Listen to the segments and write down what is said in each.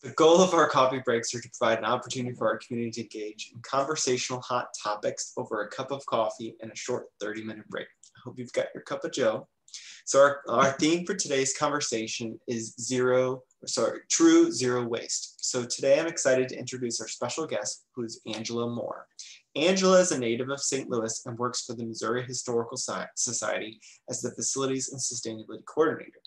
The goal of our coffee breaks are to provide an opportunity for our community to engage in conversational hot topics over a cup of coffee and a short 30-minute break. I hope you've got your cup of joe. So our theme for today's conversation is true zero waste. So today I'm excited to introduce our special guest, who is Angela Moore. Angela is a native of St. Louis and works for the Missouri Historical Society as the Facilities and Sustainability Coordinator.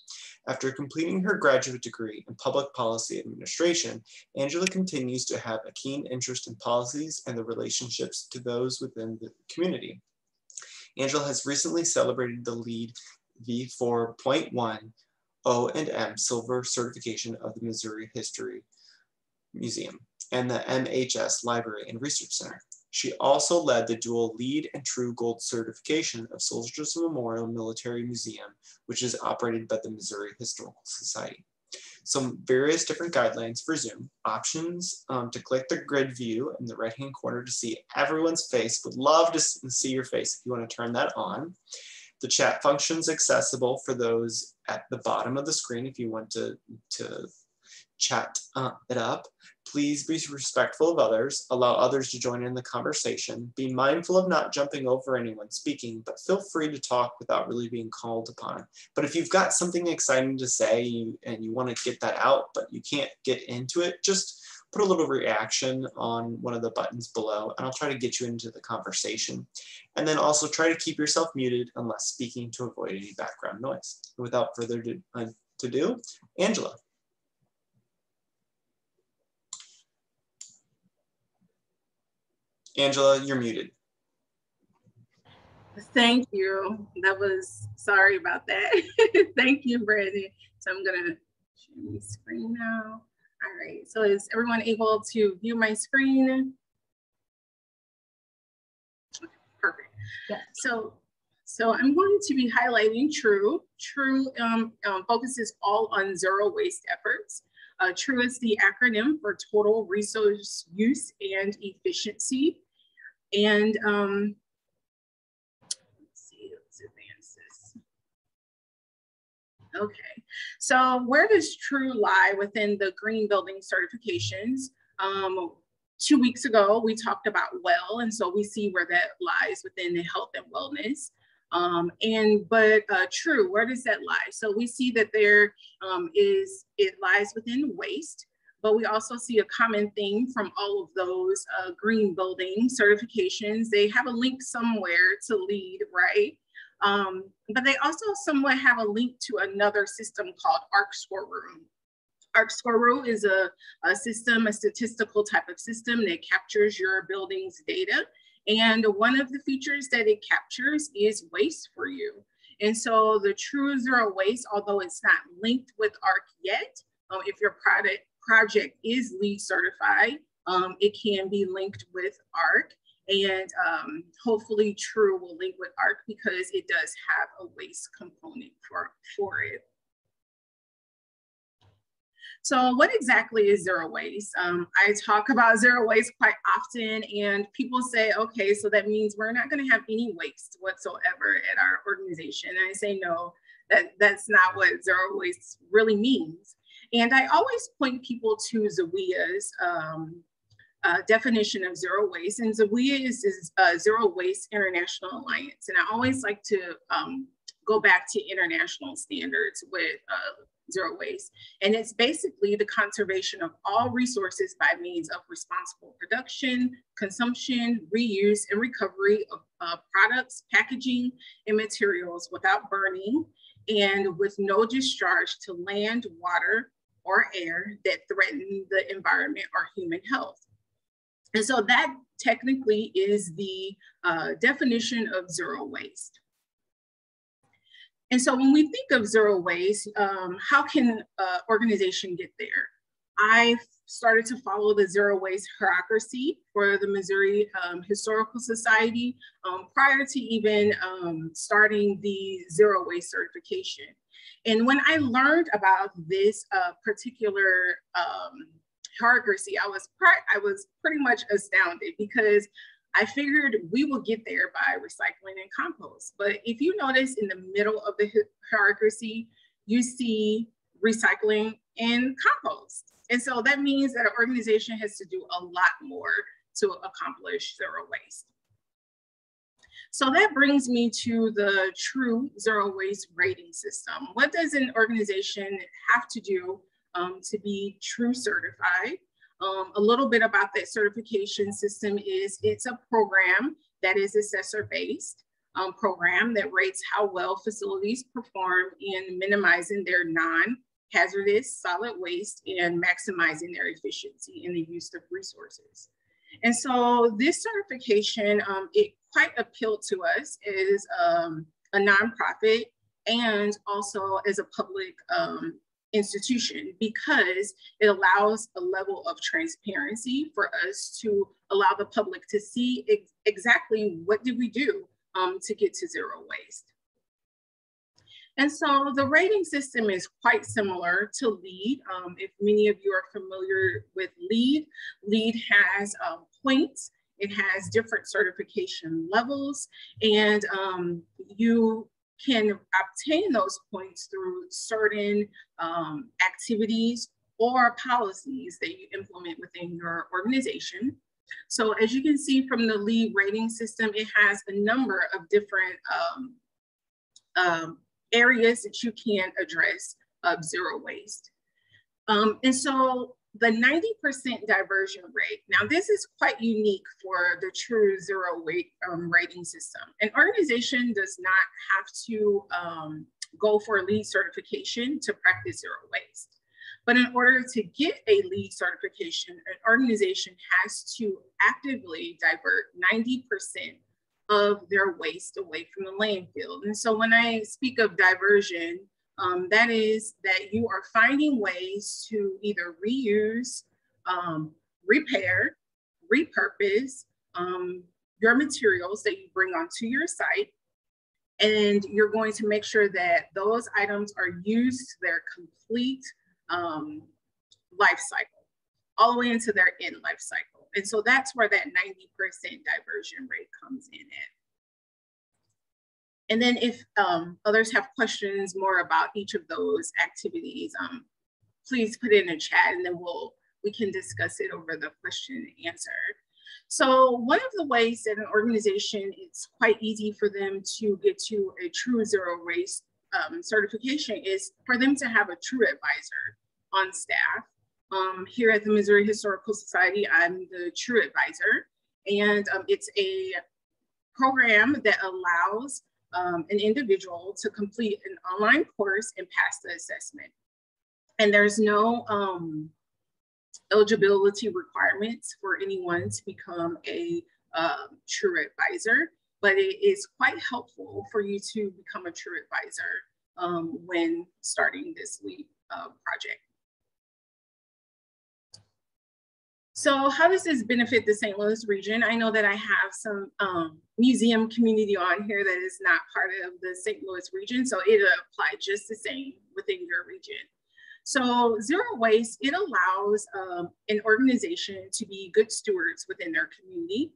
After completing her graduate degree in Public Policy Administration, Angela continues to have a keen interest in policies and the relationships to those within the community. Angela has recently celebrated the LEED V4.1 O&M Silver certification of the Missouri History Museum and the MHS Library and Research Center. She also led the dual LEED and True Gold certification of Soldiers Memorial Military Museum, which is operated by the Missouri Historical Society. Some various different guidelines for Zoom, options to click the grid view in the right-hand corner to see everyone's face. Would love to see your face if you want to turn that on. The chat function is accessible for those at the bottom of the screen if you want to chat it up. Please be respectful of others, allow others to join in the conversation. Be mindful of not jumping over anyone speaking, but feel free to talk without really being called upon. But if you've got something exciting to say and you want to get that out, but you can't get into it, just put a little reaction on one of the buttons below, and I'll try to get you into the conversation. And then also try to keep yourself muted unless speaking to avoid any background noise. Without further ado, Angela. Angela, you're muted. Thank you. Sorry about that. Thank you, Brandon. So I'm gonna share my screen now. All right, so is everyone able to view my screen? Perfect. Yeah. So I'm going to be highlighting TRUE. TRUE focuses all on zero waste efforts. TRUE is the acronym for Total Resource Use and Efficiency. And let's advance this. Okay, so where does TRUE lie within the green building certifications? 2 weeks ago, we talked about WELL, and so we see where that lies within the health and wellness. But TRUE, where does that lie? So we see that it lies within waste, but we also see a common theme from all of those green building certifications. They have a link somewhere to LEED, right? But they also somewhat have a link to another system called ARC Score. ARC Score is a statistical type of system that captures your building's data. And one of the features that it captures is waste for you. And so the TRUE Zero Waste, although it's not linked with ARC yet, if your project is LEED certified, it can be linked with ARC. And hopefully TRUE will link with ARC because it does have a waste component for it. So what exactly is zero waste? I talk about zero waste quite often, and people say, okay, so that means we're not gonna have any waste whatsoever at our organization. And I say, no, that's not what zero waste really means. And I always point people to Zawiya's definition of zero waste. And Zawiya is Zero Waste International Alliance. And I always like to go back to international standards with zero waste. And it's basically the conservation of all resources by means of responsible production, consumption, reuse, and recovery of products, packaging, and materials without burning, and with no discharge to land, water, or air that threaten the environment or human health. And so that technically is the definition of zero waste. And so when we think of zero waste, how can an organization get there? I started to follow the zero waste hierarchy for the Missouri Historical Society prior to even starting the zero waste certification. And when I learned about this particular hierarchy, I was pretty much astounded because I figured we will get there by recycling and compost. But if you notice in the middle of the hierarchy, you see recycling and compost. And so that means that an organization has to do a lot more to accomplish zero waste. So that brings me to the true zero waste rating system. What does an organization have to do to be true certified? A little bit about that certification system is it's a program that is assessor-based program that rates how well facilities perform in minimizing their non-hazardous solid waste and maximizing their efficiency in the use of resources. And so this certification, it quite appealed to us as a nonprofit and also as a public institution, because it allows a level of transparency for us to allow the public to see exactly what did we do to get to zero waste. And so the rating system is quite similar to LEED. If many of you are familiar with LEED, LEED has points. It has different certification levels, and you can obtain those points through certain activities or policies that you implement within your organization. So as you can see from the LEED rating system, it has a number of different areas that you can address of zero waste. And so the 90% diversion rate, now this is quite unique for the true zero waste rating system. An organization does not have to go for a LEED certification to practice zero waste. But in order to get a LEED certification, an organization has to actively divert 90% of their waste away from the landfill. And so when I speak of diversion, that is that you are finding ways to either reuse, repair, repurpose your materials that you bring onto your site. And you're going to make sure that those items are used to their complete life cycle, all the way into their end life cycle. And so that's where that 90% diversion rate comes in at. And then if others have questions more about each of those activities, please put it in the chat, and then we can discuss it over the question and answer. So one of the ways that an organization, it's quite easy for them to get to a true zero waste certification is for them to have a true advisor on staff. Here at the Missouri Historical Society, I'm the true advisor, and it's a program that allows an individual to complete an online course and pass the assessment. And there's no eligibility requirements for anyone to become a true advisor, but it is quite helpful for you to become a true advisor when starting this LEED project. So how does this benefit the St. Louis region? I know that I have some museum community on here that is not part of the St. Louis region, so it'll apply just the same within your region. So zero waste, it allows an organization to be good stewards within their community.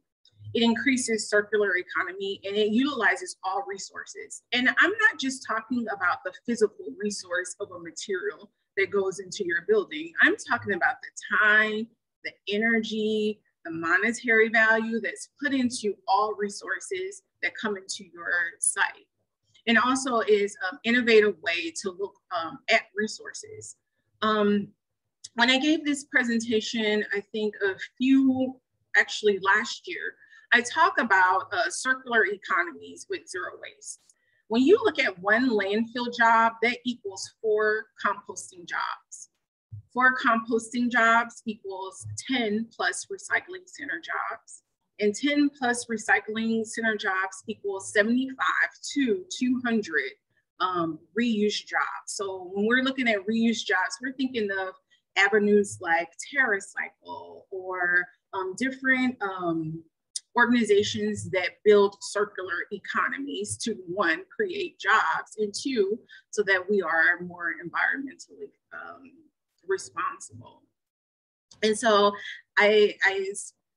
It increases circular economy, and it utilizes all resources. And I'm not just talking about the physical resource of a material that goes into your building. I'm talking about the time, the energy, the monetary value that's put into all resources that come into your site. And also is an innovative way to look at resources. When I gave this presentation, I think actually last year, I talk about circular economies with zero waste. When you look at one landfill job, that equals 4 composting jobs. 4 composting jobs equals 10 plus recycling center jobs. And 10 plus recycling center jobs equals 75 to 200 reuse jobs. So when we're looking at reuse jobs, we're thinking of avenues like TerraCycle or different organizations that build circular economies to 1, create jobs, and 2, so that we are more environmentally responsible. And so I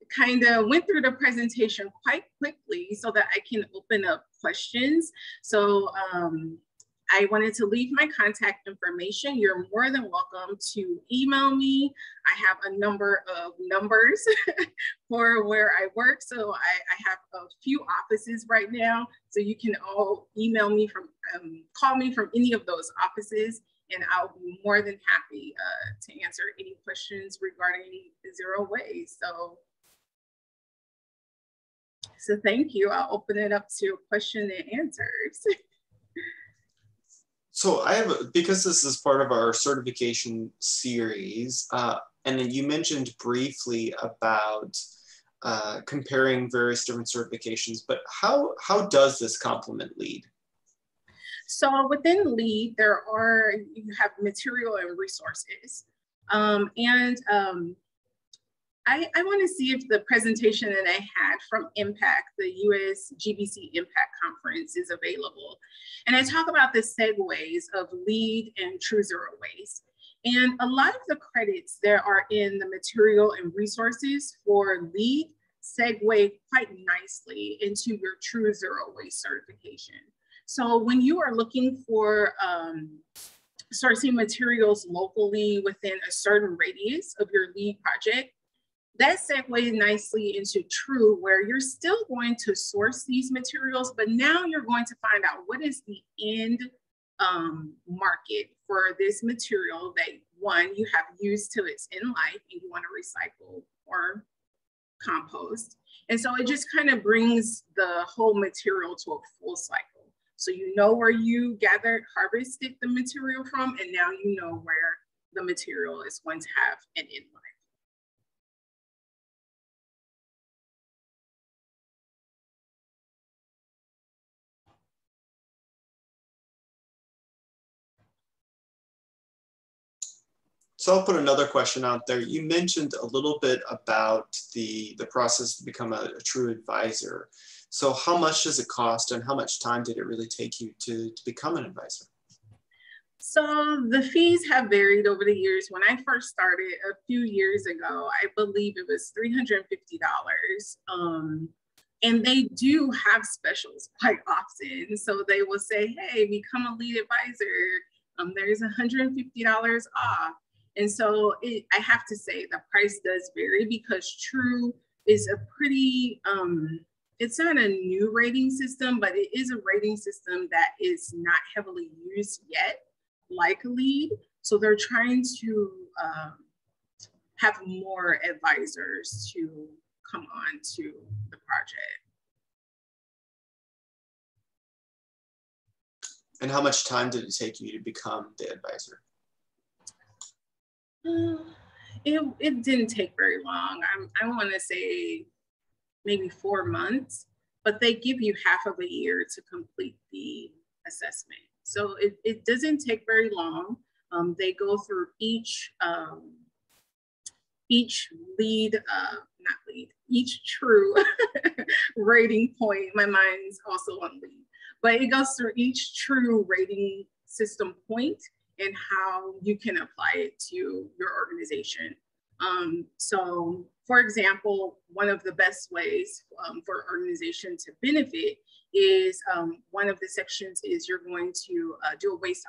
kind of went through the presentation quite quickly so that I can open up questions. So I wanted to leave my contact information. You're more than welcome to email me. I have a number of numbers for where I work. So I have a few offices right now. So you can all email me from, call me from any of those offices, and I'll be more than happy to answer any questions regarding zero waste. So thank you. I'll open it up to question and answers. So I have, because this is part of our certification series, and then you mentioned briefly about comparing various different certifications, but how does this complement LEED? So within LEED, you have material and resources. I want to see if the presentation that I had from Impact, the USGBC Impact Conference, is available. And I talk about the segues of LEED and True Zero Waste. And a lot of the credits that are in the material and resources for LEED segue quite nicely into your True Zero Waste certification. So when you are looking for sourcing materials locally within a certain radius of your LEED project, that segues nicely into True, where you're still going to source these materials, but now you're going to find out what is the end market for this material that, one, you have used till it's in life and you want to recycle or compost. And so it just kind of brings the whole material to a full cycle. So you know where you harvested the material from, and now you know where the material is going to have an end life. So I'll put another question out there. You mentioned a little bit about the process to become a true advisor. So how much does it cost, and how much time did it really take you to become an advisor? So the fees have varied over the years. When I first started a few years ago, I believe it was $350. And they do have specials quite often. So they will say, hey, become a LEED advisor. There's $150 off. And so I have to say the price does vary, because True is a pretty, it's not a new rating system, but it is a rating system that is not heavily used yet, like LEED. So they're trying to have more advisors to come on to the project. And how much time did it take you to become the advisor? It didn't take very long. I want to say maybe 4 months, but they give you half of a year to complete the assessment. So it doesn't take very long. They go through each LEED, each True rating point. My mind's also on LEED, but it goes through each True rating system point and how you can apply it to your organization. So for example, one of the best ways for an organization to benefit is one of the sections is you're going to do a waste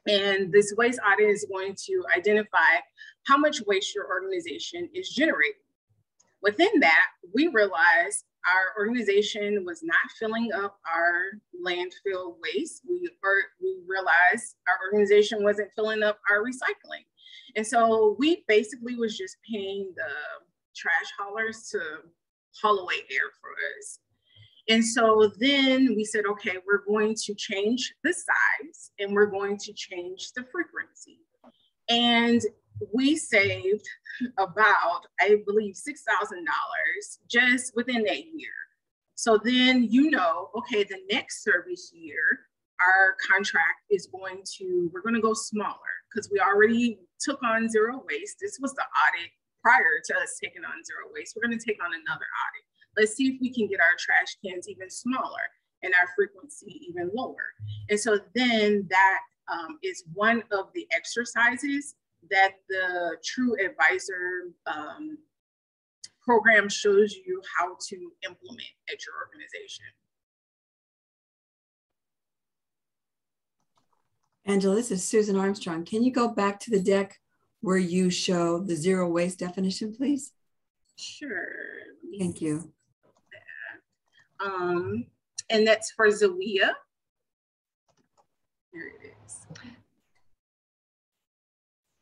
audit. And this waste audit is going to identify how much waste your organization is generating. Within that, we realized our organization was not filling up our landfill waste. We realized our organization wasn't filling up our recycling. And so we basically was just paying the trash haulers to haul away air for us. And so then we said, okay, we're going to change the size and we're going to change the frequency. And we saved about, I believe, $6,000 just within that year. So then, okay, the next service year, our contract is we're going to go smaller, because we already took on zero waste. This was the audit prior to us taking on zero waste. We're going to take on another audit. Let's see if we can get our trash cans even smaller and our frequency even lower. And so then that is one of the exercises that the True Advisor program shows you how to implement at your organization. Angela, this is Susan Armstrong. Can you go back to the deck where you show the zero waste definition, please? Sure. Thank you. And that's for Zawia. Here it is.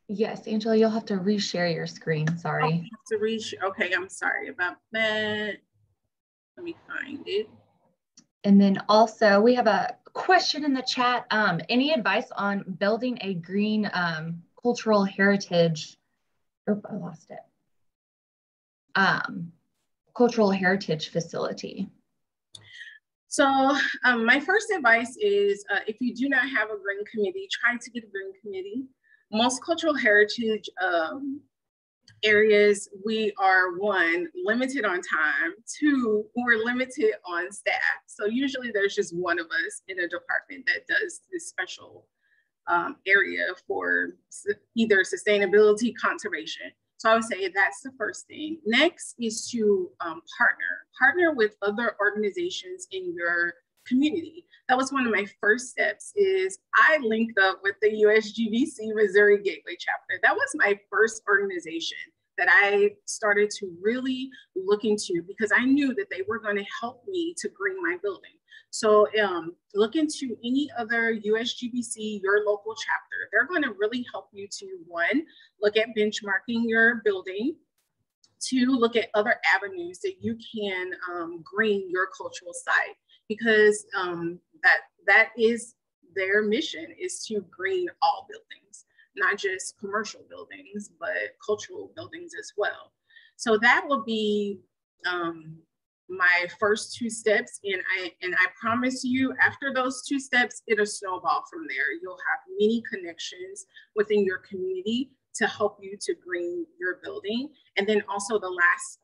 Yes, Angela, you'll have to reshare your screen. Sorry. Okay, I'm sorry about that. Let me find it. And then also we have a question in the chat. Any advice on building a green cultural heritage? Oh, I lost it. Cultural heritage facility. So my first advice is if you do not have a green committee, try to get a green committee. Most cultural heritage areas, we are one, limited on time, two, we're limited on staff. So usually there's just one of us in a department that does this special area for either sustainability, conservation. So I would say that's the first thing. Next is to partner with other organizations in your community. That was one of my first steps. Is I linked up with the USGBC-Missouri Gateway chapter. That was my first organization that I started to really look into, because I knew that they were going to help me to green my building. So look into any other USGBC, your local chapter. They're going to really help you to, one, look at benchmarking your building, two, look at other avenues that you can green your cultural site, because that is their mission, is to green all buildings, not just commercial buildings, but cultural buildings as well. So that will be my first two steps. And I promise you, after those two steps, it'll snowball from there. You'll have many connections within your community to help you to green your building. And then also the last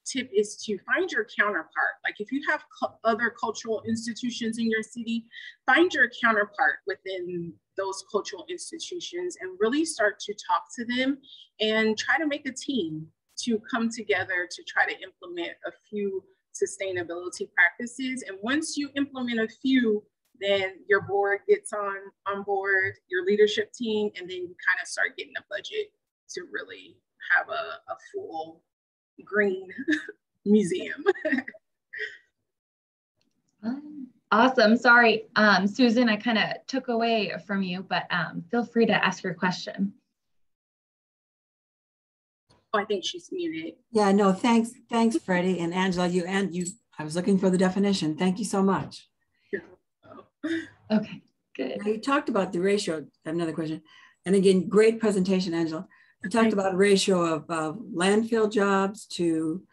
tip is to find your counterpart. Like if you have other cultural institutions in your city, find your counterpart within those cultural institutions and really start to talk to them and try to make a team to come together to try to implement a few sustainability practices. And once you implement a few, then your board gets on board, your leadership team, and then you kind of start getting a budget to really have a full green museum. Awesome. Sorry, Susan, I kind of took away from you, but feel free to ask your question. Oh, I think she's muted. Yeah, no, thanks, Freddie and Angela. I was looking for the definition. Thank you so much. Okay, good. Now, you talked about the ratio. I have another question. And again, great presentation, Angela. You talked about a ratio of landfill jobs to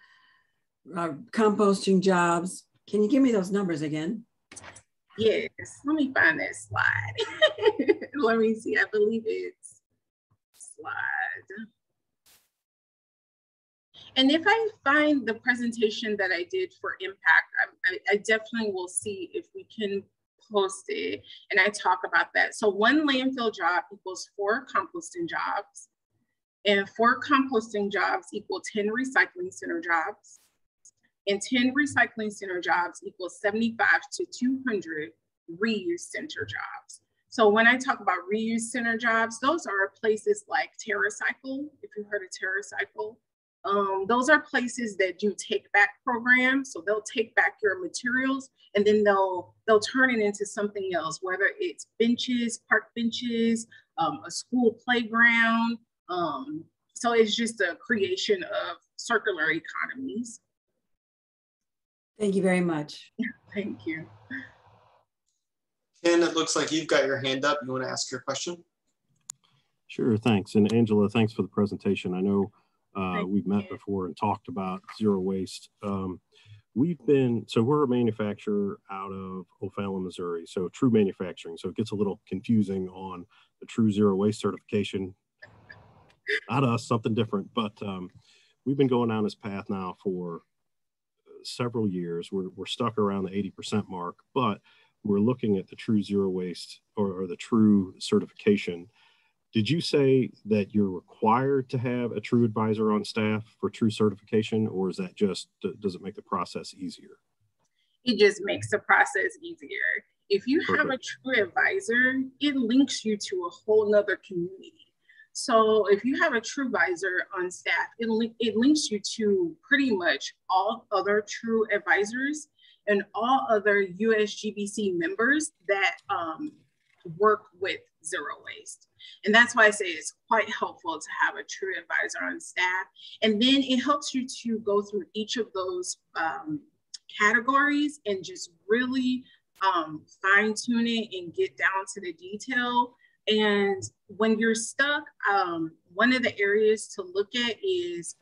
composting jobs. Can you give me those numbers again? Yes, let me find that slide. Let me see, I believe it's slide. And if I find the presentation that I did for impact, I definitely will see if we can post it. And I talk about that. So one landfill job equals 4 composting jobs, and 4 composting jobs equal 10 recycling center jobs, and 10 recycling center jobs equals 75 to 200 reuse center jobs. So when I talk about reuse center jobs, those are places like TerraCycle, if you've heard of TerraCycle. Those are places that do take back programs. So they'll take back your materials and then they'll turn it into something else, whether it's benches, park benches, a school playground. So it's just a creation of circular economies. Thank you very much. Thank you. Ken, it looks like you've got your hand up. You want to ask your question? Sure, thanks. And Angela, thanks for the presentation. I know we've met before and talked about zero waste. We're a manufacturer out of O'Fallon, Missouri, so true manufacturing. So it gets a little confusing on the true zero waste certification. Not us, something different, but we've been going down this path now for several years. We're stuck around the 80% mark, but we're looking at the true zero waste or the true certification. Did you say that you're required to have a true advisor on staff for true certification, or is that just, does it make the process easier? It just makes the process easier. If you have a true advisor, it links you to a whole nother community. So if you have a true advisor on staff, it links you to pretty much all other true advisors and all other USGBC members that work with zero waste. And that's why I say it's quite helpful to have a true advisor on staff. And then it helps you to go through each of those categories and just really fine tune it and get down to the detail. And when you're stuck, one of the areas to look at is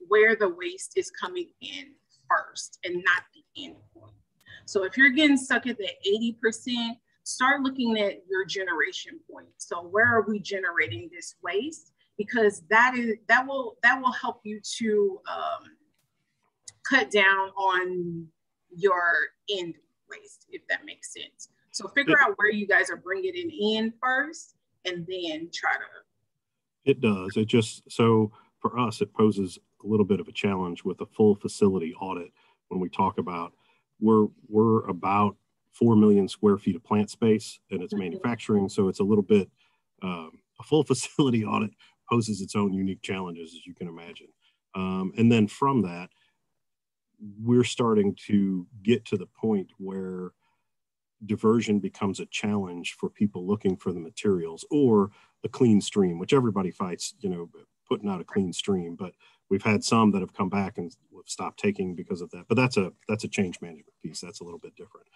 where the waste is coming in first and not the end point. So if you're getting stuck at the 80%, start looking at your generation point. So where are we generating this waste? Because that will help you to cut down on your end waste, if that makes sense. So figure out where you guys are bringing it in first, and then try to. It does. It just, so for us, it poses a little bit of a challenge with a full facility audit. When we talk about, we're about 4 million square feet of plant space, and it's manufacturing. So it's a little bit, a full facility audit poses its own unique challenges, as you can imagine. And then from that, we're starting to get to the point where diversion becomes a challenge for people looking for the materials or the clean stream, which everybody fights, you know, putting out a clean stream. But we've had some that have come back and have stopped taking because of that. But that's a change management piece. That's a little bit different.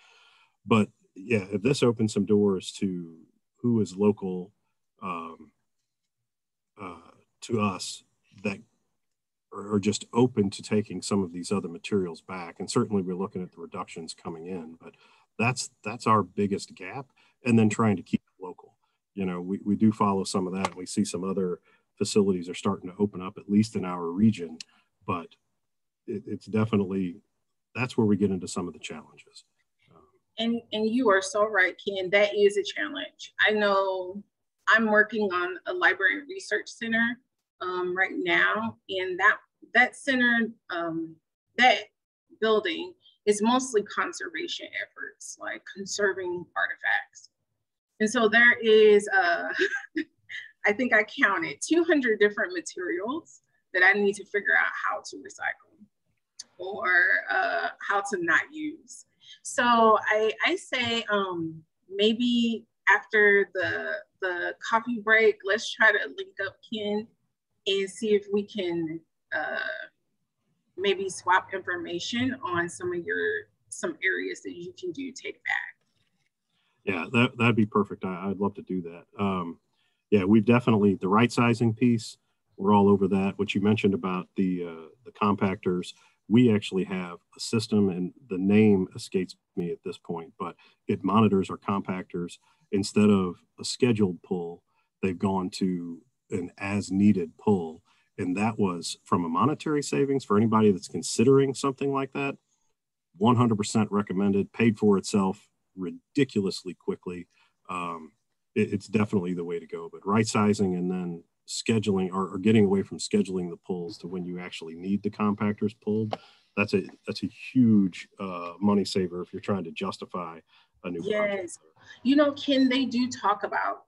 But yeah, if this opens some doors to who is local to us that are just open to taking some of these other materials back. And certainly we're looking at the reductions coming in, but that's our biggest gap. And then trying to keep it local. You know, we do follow some of that. We see some other facilities are starting to open up, at least in our region, but it's definitely, that's where we get into some of the challenges. And you are so right, Ken, that is a challenge. I know I'm working on a library research center right now, and that center, that building is mostly conservation efforts, like conserving artifacts. And so there is, I think I counted 200 different materials that I need to figure out how to recycle or how to not use. So I say maybe after the coffee break, let's try to link up, Ken, and see if we can maybe swap information on some areas that you can do take back. Yeah, that'd be perfect. I'd love to do that. Yeah, we've definitely, the right sizing piece, we're all over that. What you mentioned about the compactors, we actually have a system, and the name escapes me at this point, but it monitors our compactors. Instead of a scheduled pull, they've gone to an as needed pull. And that was from a monetary savings for anybody that's considering something like that. 100% recommended, paid for itself ridiculously quickly. It's definitely the way to go, but right sizing and then scheduling or getting away from scheduling the pulls to when you actually need the compactors pulled. That's a huge money saver if you're trying to justify a new project. Yes, you know, Ken, they do talk about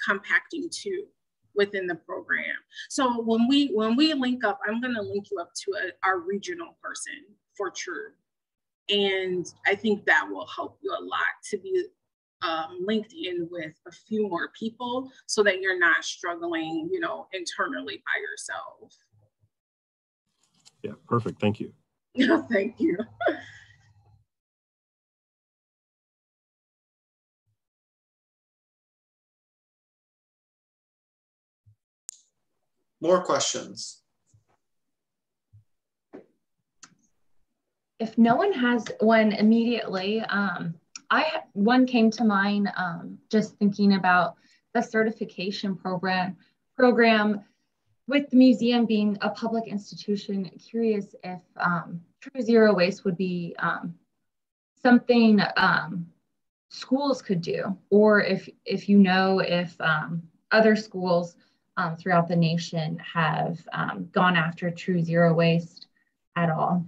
compacting too within the program. So when we link up, I'm going to link you up to our regional person for True, and I think that will help you a lot to be linked in with a few more people so that you're not struggling, you know, internally by yourself. Yeah, perfect. Thank you. Thank you. More questions? If no one has one immediately, one came to mind just thinking about the certification program with the museum being a public institution. Curious if True Zero Waste would be schools could do, or if you know if other schools throughout the nation have gone after true zero waste at all?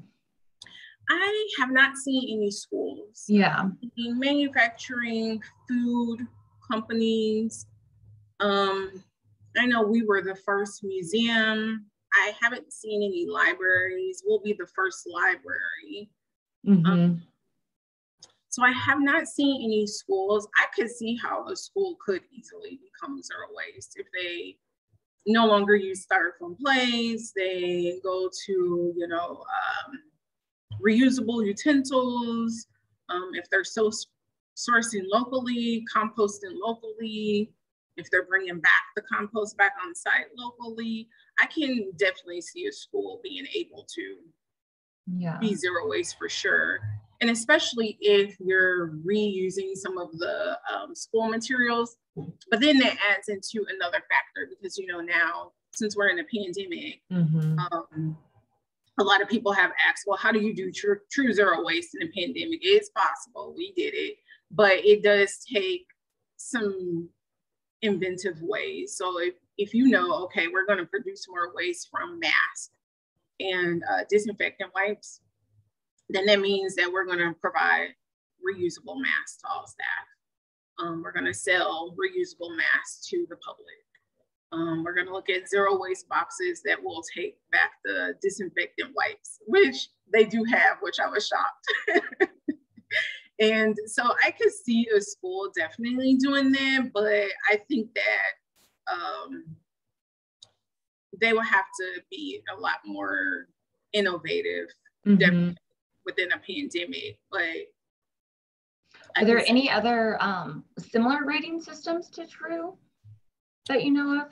I have not seen any schools. Yeah. In manufacturing, food companies. I know we were the first museum. I haven't seen any libraries. We'll be the first library. Mm-hmm. So I have not seen any schools. I could see how a school could easily become zero waste if they no longer use styrofoam plates. They go to, reusable utensils. If they're so sourcing locally, composting locally, if they're bringing back the compost back on site locally, I can definitely see a school being able to be zero waste for sure. And especially if you're reusing some of the school materials, but then that adds into another factor because, now since we're in a pandemic, a lot of people have asked, well, how do you do true zero waste in a pandemic? It's possible, we did it, but it does take some inventive ways. So if okay, we're going to produce more waste from masks and disinfectant wipes, then that means that we're going to provide reusable masks to all staff. We're going to sell reusable masks to the public. We're going to look at zero waste boxes that will take back the disinfectant wipes, which they do have, which I was shocked. And so I could see a school definitely doing that, but I think that they will have to be a lot more innovative definitely within a pandemic. But are there any other similar rating systems to True that you know of?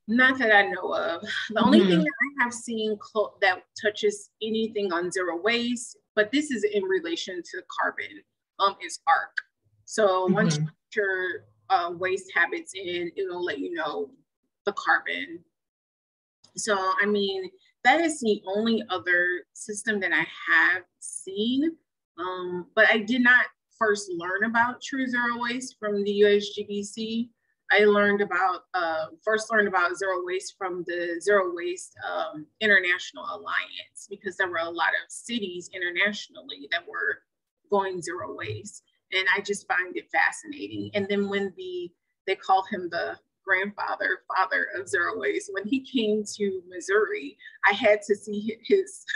Not that I know of. The only thing that I have seen that touches anything on zero waste, but this is in relation to carbon, is ARC. So once you put your waste habits in, it'll let you know the carbon. So, I mean, that is the only other system that I have seen. But I did not first learn about true zero waste from the USGBC. I first learned about zero waste from the Zero Waste International Alliance, because there were a lot of cities internationally that were going zero waste. And I just find it fascinating. And then when they call him the father of zero waste, when he came to Missouri, I had to see his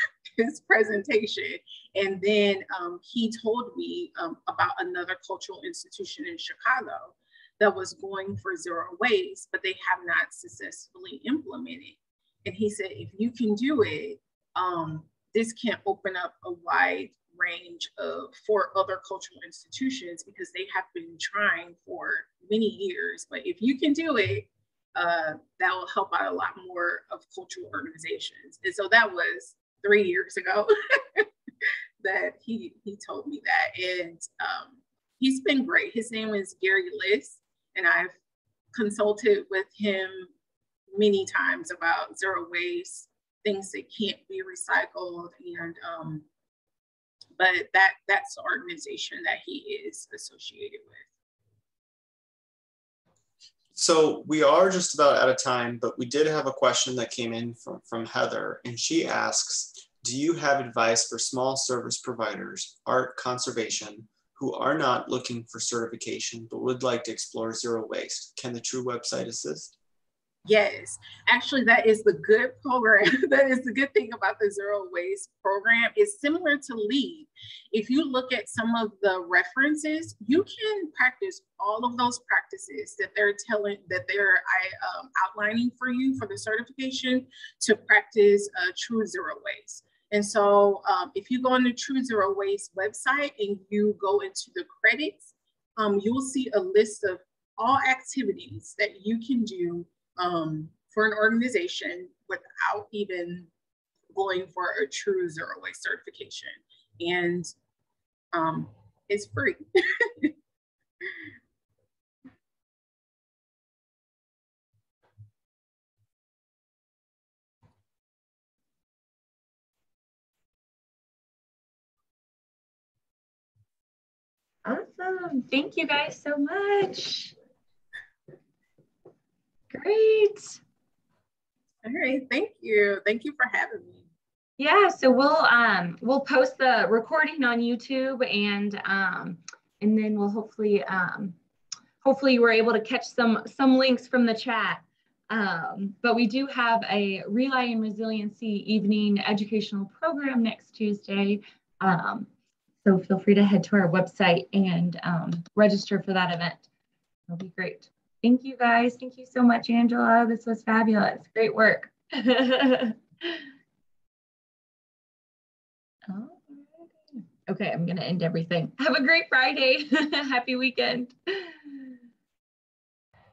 presentation. And then he told me about another cultural institution in Chicago that was going for zero waste, but they have not successfully implemented. And he said, if you can do it, this can open up a wide range for other cultural institutions, because they have been trying for many years. But if you can do it, that will help out a lot more of cultural organizations. And so that was 3 years ago that he told me that. And he's been great. His name is Gary Liss, and I've consulted with him many times about zero waste, things that can't be recycled, and but that's the organization that he is associated with. So we are just about out of time, but we did have a question that came in from Heather, and she asks, do you have advice for small service providers, art conservation, who are not looking for certification but would like to explore zero waste? Can the True website assist? Yes, actually, that is the good program. That is the good thing about the zero waste program. It's similar to LEED. If you look at some of the references, you can practice all of those practices that they're outlining for you for the certification to practice true zero waste. And so if you go on the True Zero Waste website and you go into the credits, you will see a list of all activities that you can do for an organization without even going for a true zero waste certification. And it's free. Awesome. Thank you guys so much. Great. All right, thank you. Thank you for having me. Yeah, so we'll post the recording on YouTube, and then we'll hopefully you were able to catch some links from the chat. But we do have a Rely and Resiliency evening educational program next Tuesday. So feel free to head to our website and register for that event. It'll be great. Thank you guys. Thank you so much, Angela. This was fabulous. Great work. Okay, I'm going to end everything. Have a great Friday. Happy weekend.